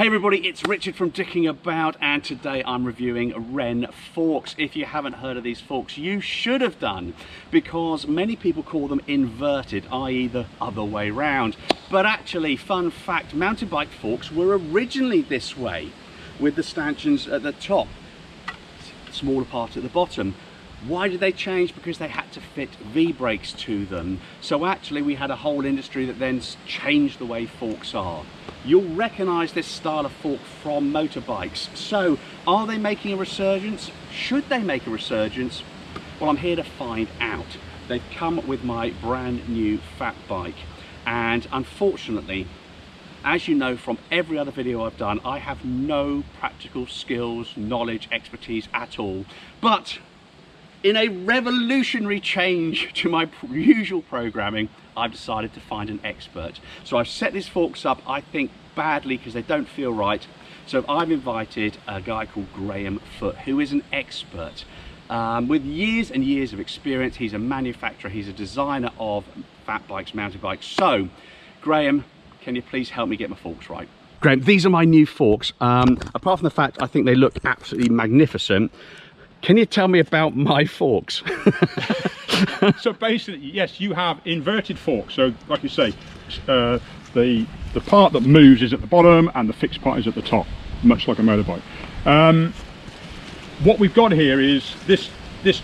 Hey everybody, it's Richard from Dicking About, and today I'm reviewing Wren forks. If you haven't heard of these forks, you should have done, because many people call them inverted, i.e. the other way round. But actually, fun fact, mountain bike forks were originally this way, with the stanchions at the top, smaller part at the bottom. Why did they change? Because they had to fit V-brakes to them. So actually we had a whole industry that then changed the way forks are. You'll recognise this style of fork from motorbikes. So are they making a resurgence? Should they make a resurgence? Well, I'm here to find out. They've come with my brand new fat bike, and unfortunately, as you know from every other video I've done, I have no practical skills, knowledge, expertise at all. But in a revolutionary change to my usual programming, I've decided to find an expert. So I've set these forks up, I think, badly because they don't feel right. So I've invited a guy called Graham Foote, who is an expert with years and years of experience. He's a manufacturer, he's a designer of fat bikes, mountain bikes. So, Graham, can you please help me get my forks right? Graham, these are my new forks. Apart from the fact I think they look absolutely magnificent, can you tell me about my forks? So basically, yes, you have inverted forks. So like you say, the part that moves is at the bottom and the fixed part is at the top, much like a motorbike. What we've got here is this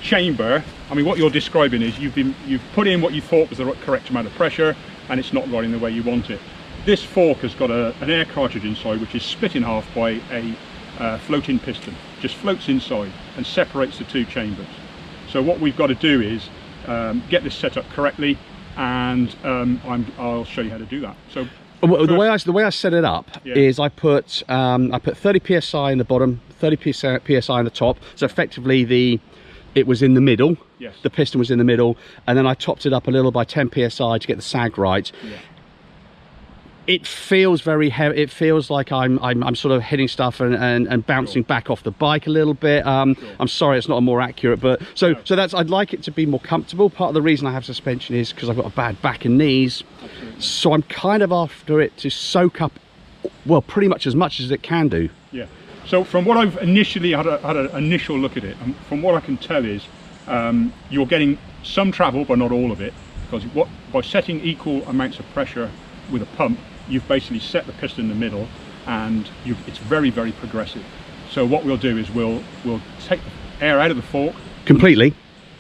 chamber. I mean, what you're describing is you've put in what you thought was the correct amount of pressure, and it's not going the way you want it. This fork has got an air cartridge inside, which is split in half by a floating piston. Just floats inside and separates the two chambers. So what we've got to do is get this set up correctly, and I'll show you how to do that. So the way I set it up is I put 30 psi in the bottom, 30 psi in the top. So effectively it was in the middle. Yes. The piston was in the middle, and then I topped it up a little by 10 psi to get the sag right. Yeah. It feels very heavy. It feels like I'm sort of hitting stuff and bouncing back off the bike a little bit. I'm sorry, it's not more accurate, but so that's, I'd like it to be more comfortable. Part of the reason I have suspension is because I've got a bad back and knees. Absolutely. So I'm kind of after it to soak up, well, pretty much as it can do. Yeah. So from what I've initially had an initial look at it, and from what I can tell is you're getting some travel, but not all of it, because by setting equal amounts of pressure with a pump, you've basically set the piston in the middle, and it's very, very progressive. So what we'll do is we'll take the air out of the fork completely.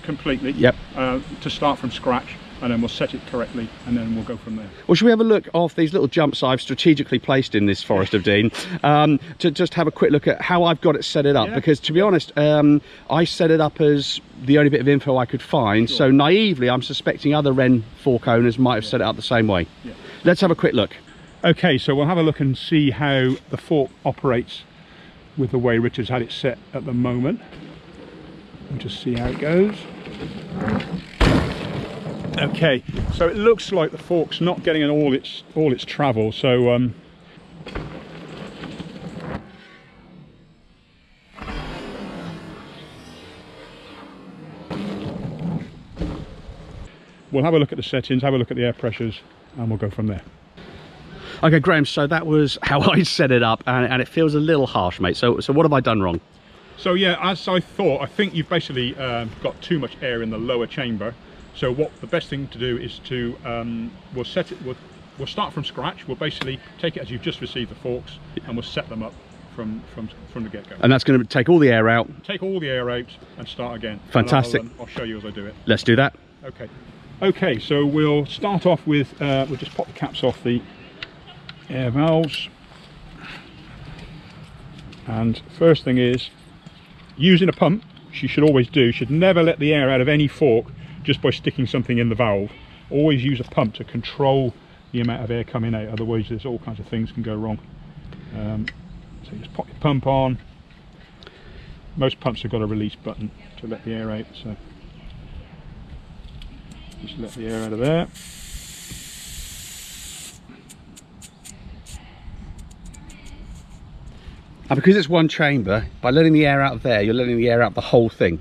Yep. To start from scratch, and then we'll set it correctly, and then we'll go from there. Well, should we have a look of these little jumps I've strategically placed in this Forest of Dean, to just have a quick look at how I've got it set it up? Yeah. Because to be honest, I set it up as the only bit of info I could find. Sure. So naively, I'm suspecting other Wren fork owners might have set it up the same way. Yeah. Let's have a quick look. Okay, so we'll have a look and see how the fork operates with the way Richard's had it set at the moment. We'll just see how it goes. Okay, so it looks like the fork's not getting all its travel, so we'll have a look at the settings, have a look at the air pressures, and we'll go from there. Okay, Graham, so that was how I set it up, and it feels a little harsh, mate. So what have I done wrong? So yeah, as I thought, I think you've basically got too much air in the lower chamber. So what the best thing to do is to we'll start from scratch. We'll basically take it as you've just received the forks, and we'll set them up from the get-go. And that's going to take all the air out. Take all the air out and start again. Fantastic. I'll show you as I do it. Let's do that. Okay. Okay. So we'll start off with we'll just pop the caps off the air valves, and first thing is, using a pump, you should always do, should never let the air out of any fork just by sticking something in the valve. Always use a pump to control the amount of air coming out, otherwise there's all kinds of things can go wrong. So you just pop your pump on. Most pumps have got a release button to let the air out, so just let the air out of there. And because it's one chamber, by letting the air out of there, you're letting the air out the whole thing.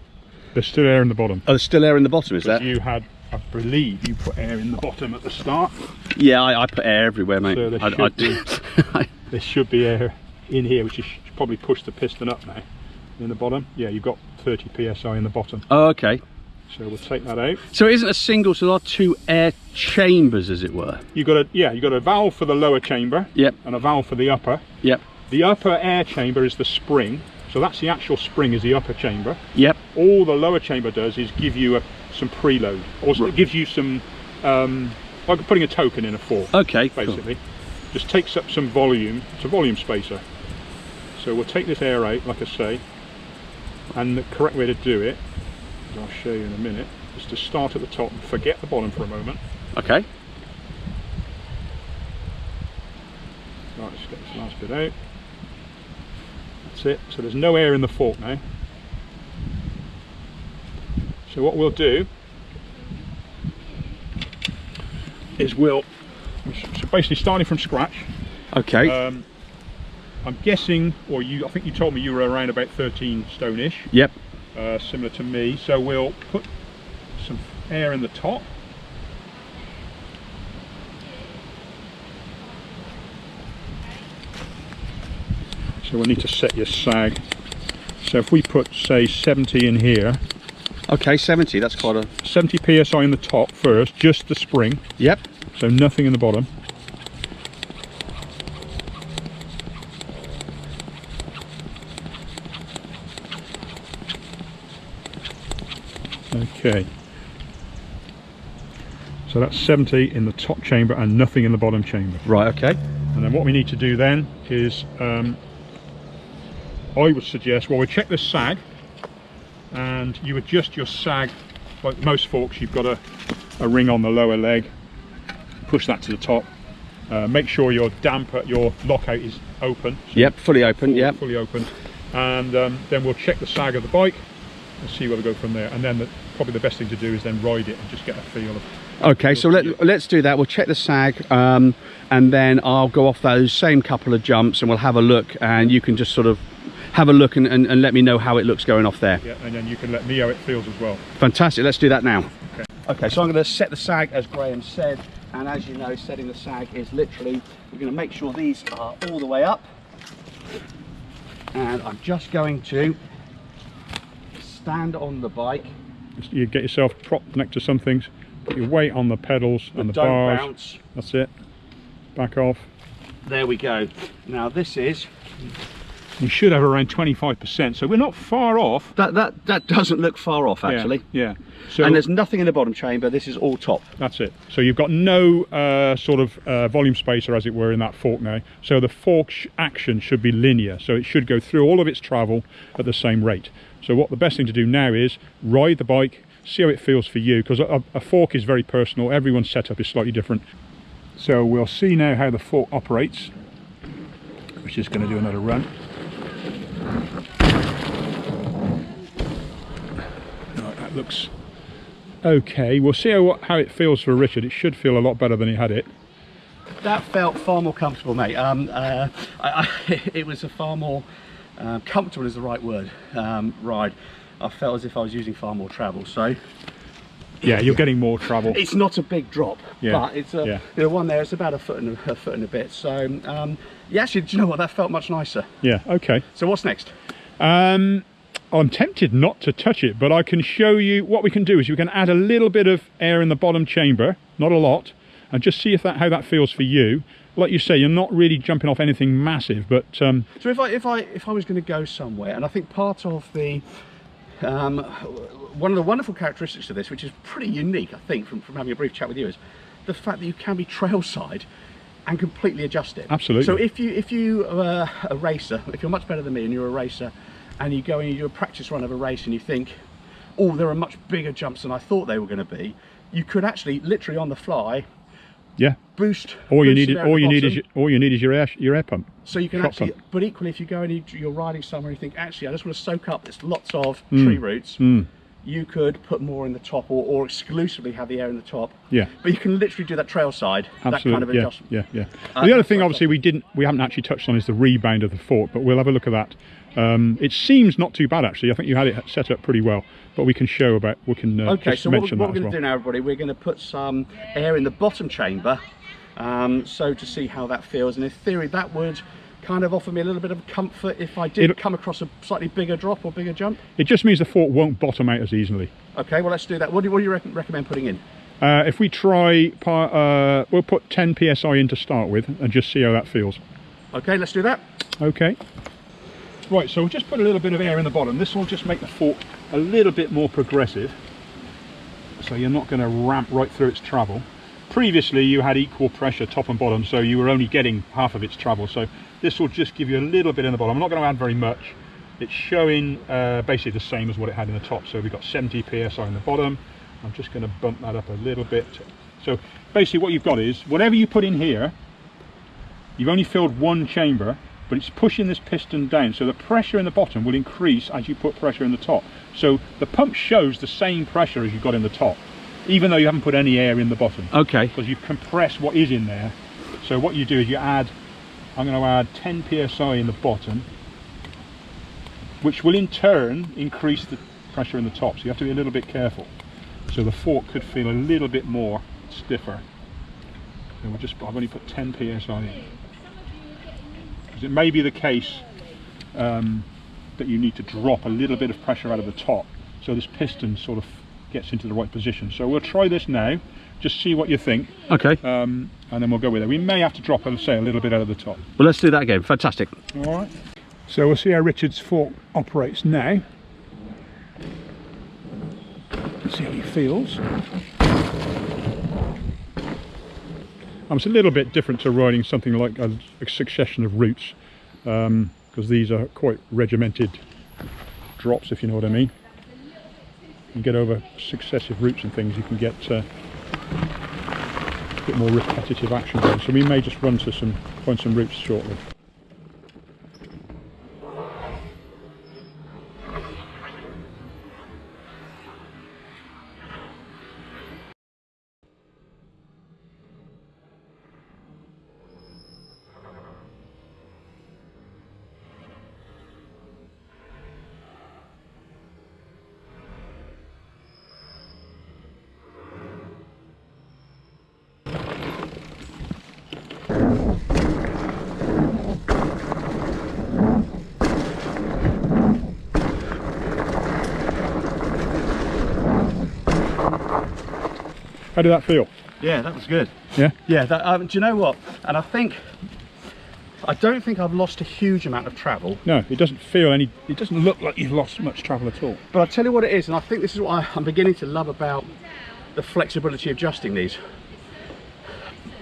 There's still air in the bottom. Oh, there's still air in the bottom, is there? You had I believe you put air in the bottom at the start. Yeah, I put air everywhere, mate. So there should be air in here, which is probably pushed the piston up now in the bottom. Yeah, you've got 30 psi in the bottom. Oh, okay. So we'll take that out. So it isn't a single, so there are two air chambers, as it were. You've got a valve for the lower chamber. Yep. And a valve for the upper. Yep. The upper air chamber is the spring, so that's the actual spring is the upper chamber. Yep. All the lower chamber does is give you some preload, or it gives you some, like putting a token in a fork. Okay. Basically, cool. Just takes up some volume. It's a volume spacer. So we'll take this air out, like I say, and the correct way to do it, as I'll show you in a minute, is to start at the top and forget the bottom for a moment. Okay. Right, let's get this last bit out. That's it. So there's no air in the fork now. So what we'll do is so basically starting from scratch. Okay. I'm guessing, or I think you told me you were around about 13 stone-ish. Yep. Similar to me. So we'll put some air in the top. So we'll need to set your sag. So if we put, say, 70 in here. Okay, 70, that's quite a... 70 psi in the top first, just the spring. Yep. So nothing in the bottom. Okay. So that's 70 in the top chamber and nothing in the bottom chamber. Right, okay. And then what we need to do then is, I would suggest, well, we check the sag, and you adjust your sag. Like most forks, you've got a ring on the lower leg. Push that to the top. Make sure your damper, your lockout is open. So yep, fully open. Yep, fully open. And then we'll check the sag of the bike and see where we go from there. And then probably the best thing to do is then ride it and just get a feel of. Okay, so let's do that. We'll check the sag, and then I'll go off those same couple of jumps, and we'll have a look, and you can just sort of have a look and let me know how it looks going off there. Yeah, and then you can let me how it feels as well. Fantastic, let's do that now. Okay. Okay, so I'm going to set the sag as Graham said, and as you know, setting the sag is literally, we're going to make sure these are all the way up, and I'm just going to stand on the bike. You get yourself propped next to some things, put your weight on the pedals and the don't bars. Bounce. That's it. Back off. There we go. Now this is... You should have around 25%, so we're not far off. That doesn't look far off, actually. Yeah. So, and there's nothing in the bottom chamber. This is all top. That's it. So you've got no sort of volume spacer, as it were, in that fork now. So the fork action should be linear. So it should go through all of its travel at the same rate. So what the best thing to do now is ride the bike, see how it feels for you, because a fork is very personal. Everyone's setup is slightly different. So we'll see now how the fork operates, which is going to do another run. Right, that looks okay. We'll see how it feels for Richard. It should feel a lot better than he had it. That felt far more comfortable, mate. It was a far more comfortable is the right word, ride. I felt as if I was using far more travel. So yeah, you're getting more travel. It's not a big drop, yeah, but it's the one there. It's about a foot and a bit. So yeah, actually, do you know what? That felt much nicer. Yeah. Okay. So what's next? I'm tempted not to touch it, but I can show you what we can do. Is we can add a little bit of air in the bottom chamber, not a lot, and just see how that feels for you. Like you say, you're not really jumping off anything massive, but so if I was going to go somewhere, and I think part of the one of the wonderful characteristics of this, which is pretty unique, I think, from having a brief chat with you, is the fact that you can be trailside and completely adjust it. Absolutely. So if you are a racer, if you're much better than me and you're a racer, and you go and you do a practice run of a race and you think, oh, there are much bigger jumps than I thought they were going to be, you could actually literally on the fly, yeah, boost. All you need is your air pump. So you can actually, but equally, if you go and you're riding somewhere and you think, actually, I just want to soak up this lots of tree roots. You could put more in the top, or exclusively have the air in the top. Yeah. But you can literally do that trail side. Absolutely. That kind of adjustment. Yeah. The other thing, obviously, we haven't actually touched on is the rebound of the fork, but we'll have a look at that. It seems not too bad, actually. I think you had it set up pretty well, but we can show about. We can okay. Just So mention what we're that going to do now, everybody, we're going to put some air in the bottom chamber, so to see how that feels, and in theory that would kind of offer me a little bit of comfort if I did come across a slightly bigger drop or bigger jump? It just means the fork won't bottom out as easily. Okay, well let's do that. What do you recommend putting in? If we try, we'll put 10 psi in to start with and just see how that feels. Okay, let's do that. Okay. Right, so we'll just put a little bit of air in the bottom. This will just make the fork a little bit more progressive, so you're not going to ramp right through its travel. Previously you had equal pressure top and bottom, so you were only getting half of its travel, so this will just give you a little bit in the bottom. I'm not going to add very much. It's showing basically the same as what it had in the top, so we've got 70 psi in the bottom. I'm just going to bump that up a little bit. So basically what you've got is, whatever you put in here, you've only filled one chamber, but it's pushing this piston down, so the pressure in the bottom will increase as you put pressure in the top. So the pump shows the same pressure as you've got in the top, even though you haven't put any air in the bottom. Okay. Because you've compressed what is in there. So what you do is you add, I'm going to add 10 psi in the bottom, which will in turn increase the pressure in the top, so you have to be a little bit careful. So the fork could feel a little bit more stiffer. So I've only put 10 psi in. Because it may be the case that you need to drop a little bit of pressure out of the top, so this piston sort of gets into the right position. So we'll try this now, just see what you think. Okay. And then we'll go with it. We may have to drop, let's say, a little bit out of the top. Well, let's do that again. Fantastic. All right. So we'll see how Richard's fork operates now. See how he feels. It's a little bit different to riding something like a succession of routes, because these are quite regimented drops, if you know what I mean. You get over successive routes and things, you can get a bit more repetitive action going. So we may just run to find some routes shortly. How did that feel? Yeah, that was good. Yeah? Yeah, do you know what? And I don't think I've lost a huge amount of travel. No, it doesn't look like you've lost much travel at all. But I'll tell you what it is, and I think this is what I'm beginning to love about the flexibility of adjusting these.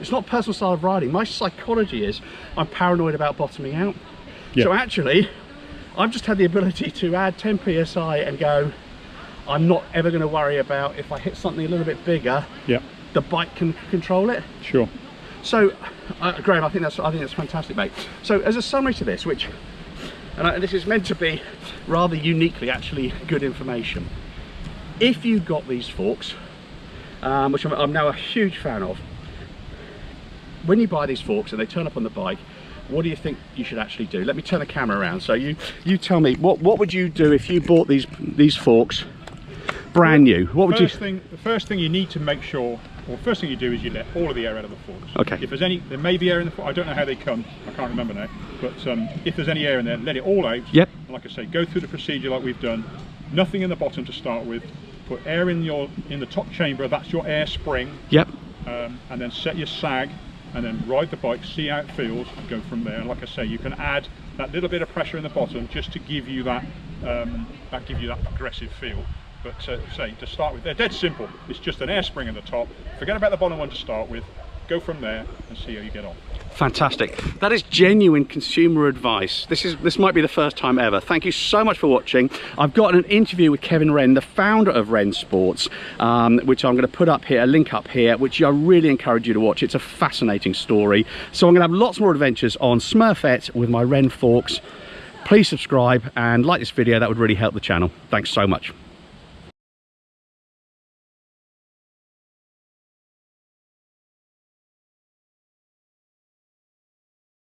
It's not personal style of riding. My psychology is I'm paranoid about bottoming out. Yeah. So actually, I've just had the ability to add 10 psi and go, I'm not ever going to worry about if I hit something a little bit bigger, yeah, the bike can control it. Sure. So, Graham, I think that's fantastic, mate. So, as a summary to this, and this is meant to be rather uniquely actually good information. If you got these forks, which I'm now a huge fan of, when you buy these forks and they turn up on the bike, what do you think you should actually do? Let me turn the camera around. So you tell me, what would you do if you bought these forks brand new? What would the first thing you need to make sure, or first thing you do is you let all of the air out of the forks. Okay. If there may be air in the fork, I don't know how they come, I can't remember now, but if there's any air in there, let it all out. Yep. And like I say, go through the procedure like we've done. Nothing in the bottom to start with. Put air in the top chamber, that's your air spring. Yep. And then set your sag, and then ride the bike, see how it feels, and go from there. And like I say, you can add that little bit of pressure in the bottom just to give you that progressive feel. But say, to start with, they're dead simple. It's just an air spring in the top. Forget about the bottom one to start with. Go from there and see how you get on. Fantastic. That is genuine consumer advice. This might be the first time ever. Thank you so much for watching. I've got an interview with Wren, the founder of Wren Sports, which I'm going to put up here, a link up here, which I really encourage you to watch. It's a fascinating story. So I'm going to have lots more adventures on Smurfette with my Wren forks. Please subscribe and like this video. That would really help the channel. Thanks so much.